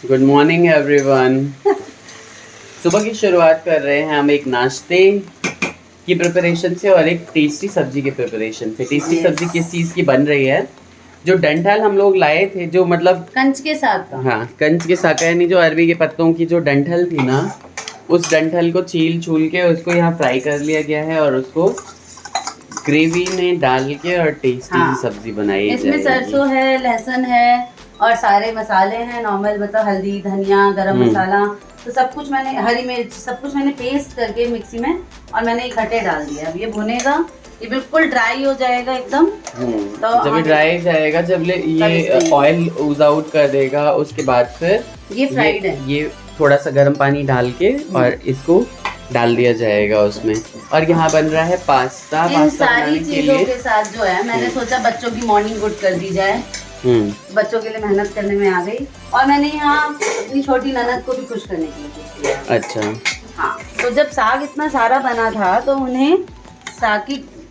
Good morning everyone. सुबह की शुरुआत कर रहे हैं हम एक नाश्ते की प्रिपरेशन से और एक टेस्टी सब्जी की प्रिपरेशन से। टेस्टी सब्जी किस चीज़ की बन रही है? जो डंठल हम लोग लाए थे, जो मतलब कंच के साथ का। हाँ, कंच के साथ, यानी जो अरबी के पत्तों की जो डंठल थी ना, उस डंठल को छील छूल के उसको यहाँ फ्राई कर लिया गया है और उसको ग्रेवी में डाल के और टेस्टी सी सब्जी बनाई है। इसमें सरसों है, लहसुन है और सारे मसाले हैं नॉर्मल, मतलब हल्दी, धनिया, गरम मसाला, तो सब कुछ मैंने, हरी मिर्च, सब कुछ मैंने पेस्ट करके मिक्सी में और मैंने इकट्ठे डाल दिया। अब ये भुनेगा, ये बिल्कुल ड्राई हो जाएगा एकदम। तो जब ये ड्राई जाएगा, जब ये ऑयल ऊज आउट कर देगा, उसके बाद फिर ये फ्राइड है। ये थोड़ा सा गर्म पानी डाल के और इसको डाल दिया जाएगा उसमें। और यहाँ बन रहा है पास्ता। इन सारी चीजों के साथ जो है, मैंने सोचा बच्चों की मॉर्निंग गुड कर दी जाए। बच्चों के लिए मेहनत करने में आ गई और मैंने यहाँ अपनी छोटी ननद को भी खुश करने के लिए किया। अच्छा हाँ, तो जब साग इतना सारा बना था तो उन्हें साग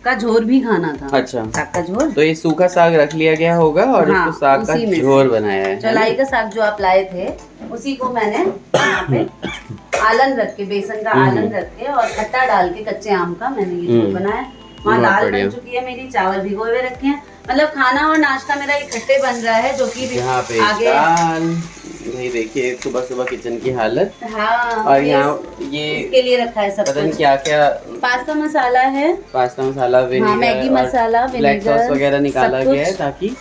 का झोर भी खाना था। अच्छा, साग का झोर, तो ये सूखा साग रख लिया गया होगा और हाँ, उसको साग का झोर बनाया है। चौलाई का साग जो आप लाए थे उसी को मैंने यहाँ पे आलन रख के, बेसन का आलन रख के और खट्टा डाल के, कच्चे आम का मैंने ये झोर बनाया। वहाँ दाल बन चुकी है मेरी, चावल भिगोए हुए रखे हैं। मतलब खाना और नाश्ता मेरा इकट्ठे बन रहा है, जो कि यहाँ पे आगे ये देखिए सुबह सुबह किचन की हालत। हाँ, और यहाँ ये इसके लिए रखा है सब, पता नहीं क्या क्या, पास्ता मसाला है, पास्ता मसाला, हाँ, मैगी मसाला, ब्लैक सॉस वगैरह निकाला गया है ताकि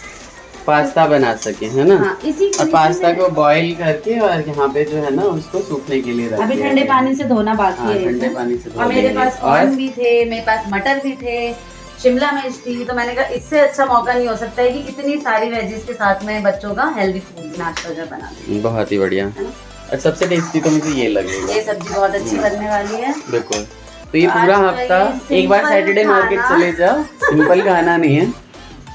पास्ता बना सके, है ना। हाँ, इसी और पास्ता को बॉईल करके और यहाँ पे जो है ना उसको सूखने के लिए रख अभी ठंडे पानी से धोना बाकी है। ठंडे पानी से और मेरे पास कॉर्न भी थे, मेरे पास मटर भी थे, शिमला मिर्च थी, तो मैंने कहा इससे अच्छा मौका नहीं हो सकता है कि इतनी सारी वेजिस के साथ में बच्चों का हेल्दी फूड नाश्ता जो बना दें। बहुत ही बढ़िया। और सबसे टेस्टी तो मुझे ये लगेगा, ये सब्जी बहुत अच्छी बनने वाली है। बिल्कुल। तो ये पूरा हफ्ता एक बार सैटरडे मार्केट चले जाओ, सिंपल खाना नहीं है,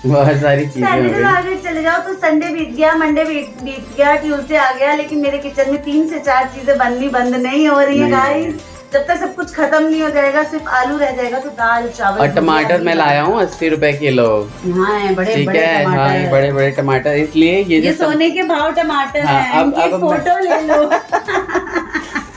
बहुत सारी चीजें। सैटरडे मार्केट चले जाओ तो संडे बीत गया, मंडे बीत गया, ट्यूसडे आ गया, लेकिन मेरे किचन में 3 से 4 चीजें बननी बंद नहीं हो रही है गाइस। जब तक सब कुछ खत्म नहीं हो जाएगा, सिर्फ आलू रह जाएगा, तो दाल चावल। और टमाटर मैं लाया हूँ 80 रुपए किलो। हाँ, बड़े ठीक बड़े है, हाँ, बड़े बड़े टमाटर, इसलिए ये सोने के भाव टमाटर हाँ, हैं। अब फोटो ले लो।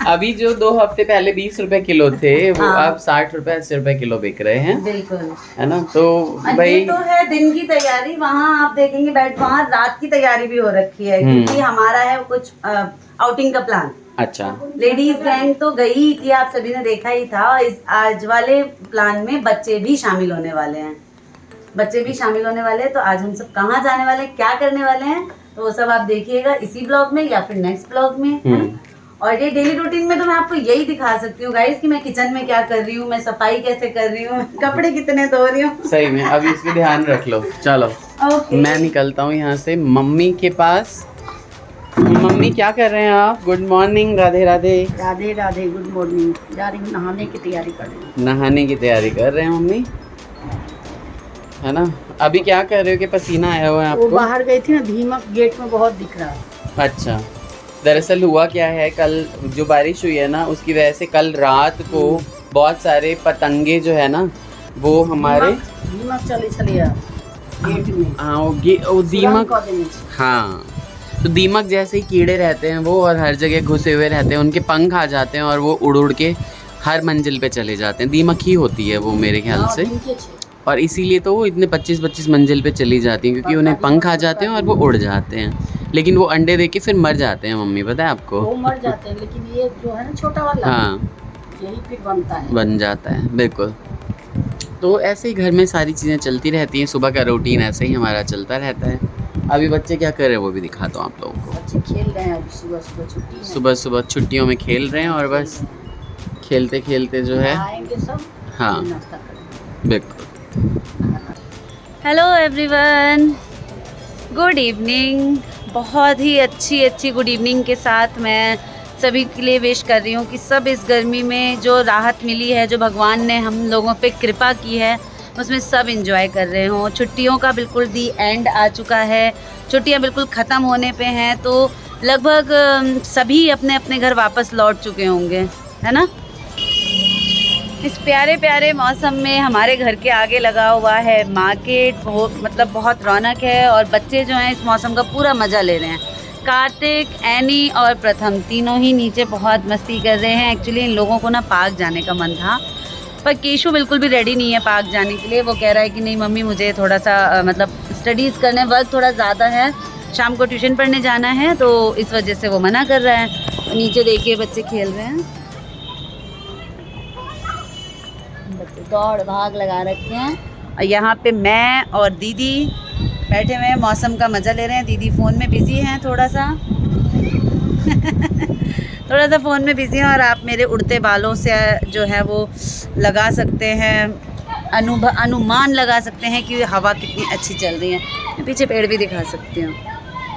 अभी जो 2 हफ्ते पहले 20 रुपए किलो थे, वो अब 60 रुपए 80 रुपए किलो बिक रहे हैं। बिल्कुल, है ना। तो भाई तो है दिन की तैयारी, वहाँ आप देखेंगे वहाँ रात की तैयारी भी हो रखी है, क्योंकि हमारा है कुछ आउटिंग का प्लान। अच्छा, लेडीज गैंग तो गई थी, आप सभी ने देखा ही था। इस आज वाले प्लान में बच्चे भी शामिल होने वाले हैं, तो आज हम सब कहाँ जाने वाले हैं, क्या करने वाले हैं, तो वो सब आप देखिएगा इसी ब्लॉग में या फिर नेक्स्ट ब्लॉग में। और ये डेली रूटीन में तो मैं आपको यही दिखा सकती हूँ गाइस कि मैं किचन में क्या कर रही हूँ, मैं सफाई कैसे कर रही हूँ, कपड़े कितने धो रही हूँ। सही में, अब इसमें ध्यान रख लो। चलो मैं निकलता हूँ यहाँ से मम्मी के पास। मम्मी क्या कर रहे हैं आप? Good morning, Radhe Radhe. Radhe Radhe, good morning. जा रही हूँ, नहाने की तैयारी कर रही हूँ। नहाने की तैयारी कर रहे हैं मम्मी, है ना। अभी क्या कर रहे हो कि पसीना आया हुआ है आपको? वो बाहर गई थी ना, दीमक गेट में बहुत दिख रहा है। अच्छा, दरअसल हुआ क्या है, कल जो बारिश हुई है ना, उसकी वजह से कल रात को बहुत सारे पतंगे जो है ना, वो हमारे दीमक चले गेट में। हाँ, वो दीमक, हाँ, तो दीमक जैसे ही कीड़े रहते हैं वो, और हर जगह घुसे हुए रहते हैं, उनके पंख आ जाते हैं और वो उड़ उड़ के हर मंजिल पे चले जाते हैं। दीमक ही होती है वो मेरे ख्याल से, और इसीलिए तो वो इतने 25-25 मंजिल पे चली जाती हैं, क्योंकि उन्हें पंख आ जाते हैं और वो उड़ जाते हैं। लेकिन वो अंडे दे के फिर मर जाते हैं मम्मी, पता है आपको? वो मर जाते हैं, लेकिन ये जो है ना छोटा वाला, हाँ, यही फिर बनता है, बन जाता है। बिल्कुल। तो ऐसे ही घर में सारी चीज़ें चलती रहती हैं, सुबह का रूटीन ऐसे ही हमारा चलता रहता है। अभी बच्चे क्या कर रहे हैं वो भी दिखाता हूँ आप लोगों को। बच्चे खेल रहे हैं, अभी सुबह सुबह छुट्टी है, सुबह सुबह छुट्टियों में खेल रहे हैं और बस खेलते खेलते जो है आएंगे सब। हाँ, बिल्कुल। Hello everyone, good evening. बहुत ही अच्छी गुड इवनिंग के साथ मैं सभी के लिए विश कर रही हूँ कि सब इस गर्मी में जो राहत मिली है, जो भगवान ने हम लोगों पे कृपा की है, उसमें सब एंजॉय कर रहे हों। छुट्टियों का बिल्कुल दी एंड आ चुका है, छुट्टियाँ बिल्कुल ख़त्म होने पे हैं, तो लगभग सभी अपने अपने घर वापस लौट चुके होंगे, है ना। इस प्यारे प्यारे मौसम में हमारे घर के आगे लगा हुआ है मार्केट, बहुत रौनक है और बच्चे जो हैं इस मौसम का पूरा मज़ा ले रहे हैं। कार्तिक, एनी और प्रथम तीनों ही नीचे बहुत मस्ती कर रहे हैं। एक्चुअली इन लोगों को ना पार्क जाने का मन था, पर केशु बिल्कुल भी रेडी नहीं है पार्क जाने के लिए। वो कह रहा है कि नहीं मम्मी मुझे थोड़ा सा मतलब स्टडीज़ करने, वर्क थोड़ा ज़्यादा है, शाम को ट्यूशन पढ़ने जाना है, तो इस वजह से वो मना कर रहा है। तो नीचे देखिए बच्चे खेल रहे हैं, बच्चे दौड़ भाग लगा रखे हैं। और यहाँ पे मैं और दीदी बैठे हुए हैं, मौसम का मज़ा ले रहे हैं। दीदी फ़ोन में बिज़ी हैं थोड़ा सा थोड़ा सा फ़ोन में बिज़ी हैं, और आप मेरे उड़ते बालों से जो है वो लगा सकते हैं, अनुमान लगा सकते हैं कि हवा कितनी अच्छी चल रही है। मैं पीछे पेड़ भी दिखा सकती हूँ,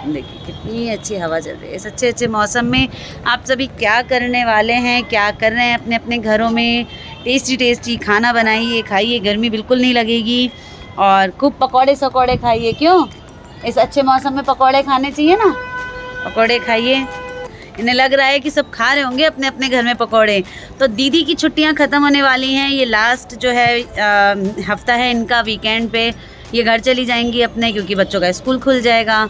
देखिए कितनी अच्छी हवा चल रही है। इस अच्छे अच्छे मौसम में आप सभी क्या करने वाले हैं, क्या कर रहे हैं अपने अपने घरों में? टेस्टी टेस्टी खाना बनाइए, खाइए, गर्मी बिल्कुल नहीं लगेगी, और खूब पकौड़े सकौड़े खाइए। क्यों, इस अच्छे मौसम में पकौड़े खाने चाहिए ना, पकौड़े खाइए। इन्हें लग रहा है कि सब खा रहे होंगे अपने अपने घर में पकौड़े। तो दीदी की छुट्टियां ख़त्म होने वाली हैं, ये लास्ट जो है हफ्ता है इनका, वीकेंड पे ये घर चली जाएंगी अपने, क्योंकि बच्चों का स्कूल खुल जाएगा।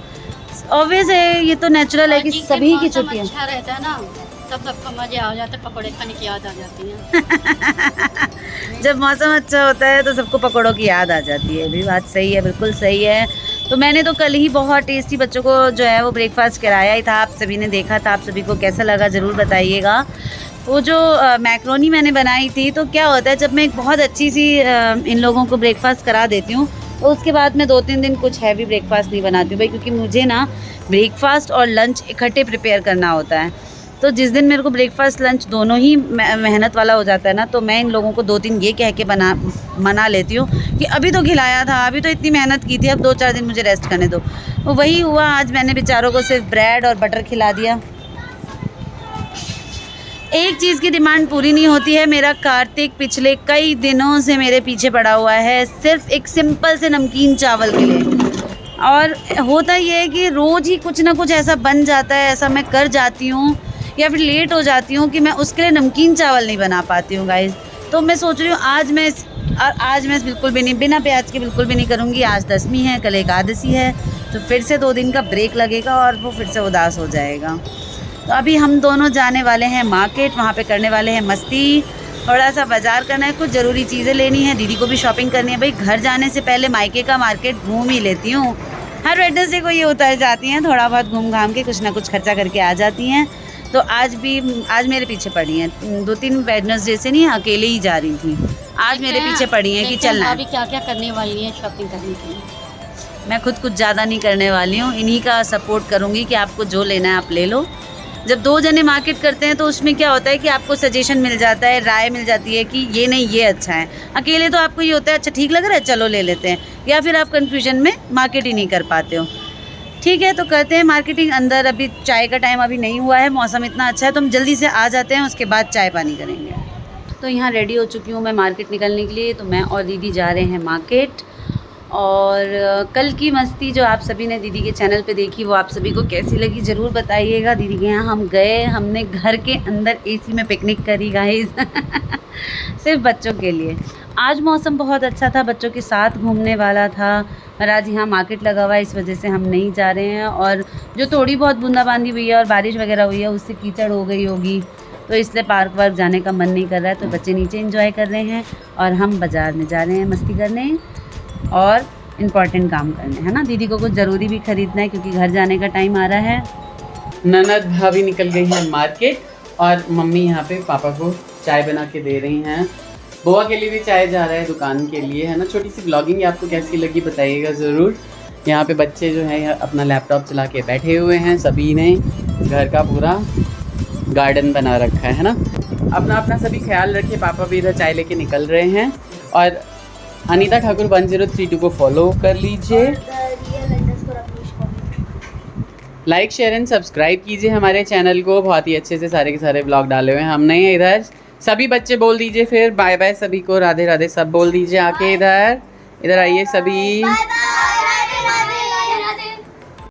ऑब्वियस है, ये तो नेचुरल है कि सभी की छुट्टियां। अच्छा रहता है ना, तब सबको मजे आ जाते, पकौड़े खाने की याद आ जाती है। जब मौसम अच्छा होता है तो सबको पकौड़ों की याद आ जाती है। भी बात सही है, बिल्कुल सही है। तो मैंने तो कल ही बहुत टेस्टी बच्चों को जो है वो ब्रेकफास्ट कराया ही था, आप सभी ने देखा था। आप सभी को कैसा लगा ज़रूर बताइएगा। वो जो मैक्रोनी मैंने बनाई थी, तो क्या होता है जब मैं एक बहुत अच्छी सी इन लोगों को ब्रेकफास्ट करा देती हूँ, तो उसके बाद मैं 2-3 दिन कुछ हैवी ब्रेकफास्ट नहीं बनाती हूँ भाई, क्योंकि मुझे ना ब्रेकफास्ट और लंच इकट्ठे प्रिपेयर करना होता है। तो जिस दिन मेरे को ब्रेकफास्ट लंच दोनों ही मेहनत वाला हो जाता है ना, तो मैं इन लोगों को 2-3 ये कह के मना लेती हूँ कि अभी तो खिलाया था, अभी तो इतनी मेहनत की थी, अब 2-4 दिन मुझे रेस्ट करने दो। तो वही हुआ, आज मैंने बेचारों को सिर्फ ब्रेड और बटर खिला दिया। एक चीज़ की डिमांड पूरी नहीं होती है। मेरा कार्तिक पिछले कई दिनों से मेरे पीछे पड़ा हुआ है, सिर्फ एक सिंपल से नमकीन चावल के लिए। और होता ये है कि रोज़ ही कुछ ना कुछ ऐसा बन जाता है, ऐसा मैं कर जाती हूँ या फिर लेट हो जाती हूँ कि मैं उसके लिए नमकीन चावल नहीं बना पाती हूँ गाइस। तो मैं सोच रही हूँ आज मैं बिल्कुल भी नहीं, बिना प्याज के बिल्कुल भी नहीं करूँगी। आज 10वीं है, कल एकादशी है, तो फिर से 2 दिन का ब्रेक लगेगा और वो फिर से उदास हो जाएगा। तो अभी हम दोनों जाने वाले हैं मार्केट, वहाँ पे करने वाले हैं मस्ती, थोड़ा सा बाज़ार करना है, कुछ ज़रूरी चीज़ें लेनी है, दीदी को भी शॉपिंग करनी है। भाई घर जाने से पहले मायके का मार्केट घूम ही लेती हूँ। हर वेडनेसडे को ये उतर जाती हैं, थोड़ा बहुत घूम घाम के कुछ ना कुछ खर्चा करके आ जाती हैं। तो आज मेरे पीछे पड़ी हैं, 2-3 वेडनेसडे से नहीं, अकेले ही जा रही थी। आज मेरे पीछे पड़ी हैं कि चलना है। अभी क्या क्या करने वाली है शॉपिंग करने के लिए? मैं खुद कुछ ज़्यादा नहीं करने वाली हूँ, इन्हीं का सपोर्ट करूँगी कि आपको जो लेना है आप ले लो। जब 2 जने मार्केट करते हैं तो उसमें क्या होता है कि आपको सजेशन मिल जाता है, राय मिल जाती है कि ये नहीं ये अच्छा है। अकेले तो आपको ये होता है अच्छा ठीक लग रहा है चलो ले लेते हैं, या फिर आप कन्फ्यूजन में मार्केट ही नहीं कर पाते हो। ठीक है, तो करते हैं मार्केटिंग अंदर। अभी चाय का टाइम अभी नहीं हुआ है, मौसम इतना अच्छा है तो हम जल्दी से आ जाते हैं, उसके बाद चाय पानी करेंगे। तो यहाँ रेडी हो चुकी हूँ मैं मार्केट निकलने के लिए। तो मैं और दीदी जा रहे हैं मार्केट। और कल की मस्ती जो आप सभी ने दीदी के चैनल पे देखी, वो आप सभी को कैसी लगी ज़रूर बताइएगा। दीदी के यहाँ हम गए, हमने घर के अंदर एसी में पिकनिक करी गाइस सिर्फ बच्चों के लिए। आज मौसम बहुत अच्छा था, बच्चों के साथ घूमने वाला था, और आज यहाँ मार्केट लगा हुआ है, इस वजह से हम नहीं जा रहे हैं। और जो थोड़ी बहुत बूंदाबांदी हुई है और बारिश वगैरह हुई है, उससे कीचड़ हो गई होगी, तो इसलिए पार्क वार्क जाने का मन नहीं कर रहा है। तो बच्चे नीचे एंजॉय कर रहे हैं और हम बाज़ार में जा रहे हैं मस्ती करने और इम्पॉर्टेंट काम करने, है ना। दीदी को कुछ ज़रूरी भी ख़रीदना है क्योंकि घर जाने का टाइम आ रहा है। ननद भाभी निकल गई है मार्केट, और मम्मी यहाँ पे पापा को चाय बना के दे रही हैं। बुआ के लिए भी चाय जा रहा है दुकान के लिए, है ना। छोटी सी ब्लॉगिंग आपको कैसी लगी बताइएगा ज़रूर। यहाँ पे बच्चे जो हैं अपना लैपटॉप चला के बैठे हुए हैं, सभी ने घर का पूरा गार्डन बना रखा है ना। अपना अपना सभी ख्याल रखिए। पापा भी इधर चाय लेके निकल रहे हैं। और अनीता ठाकुर 1032 को फॉलो कर लीजिए, लाइक शेयर एंड सब्सक्राइब कीजिए हमारे चैनल को। बहुत ही अच्छे से सारे के सारे ब्लॉग डाले हुए हैं हमने इधर। सभी बच्चे बोल दीजिए फिर बाय बाय सभी को, राधे राधे सब बोल दीजिए आके। इधर आइए सभी।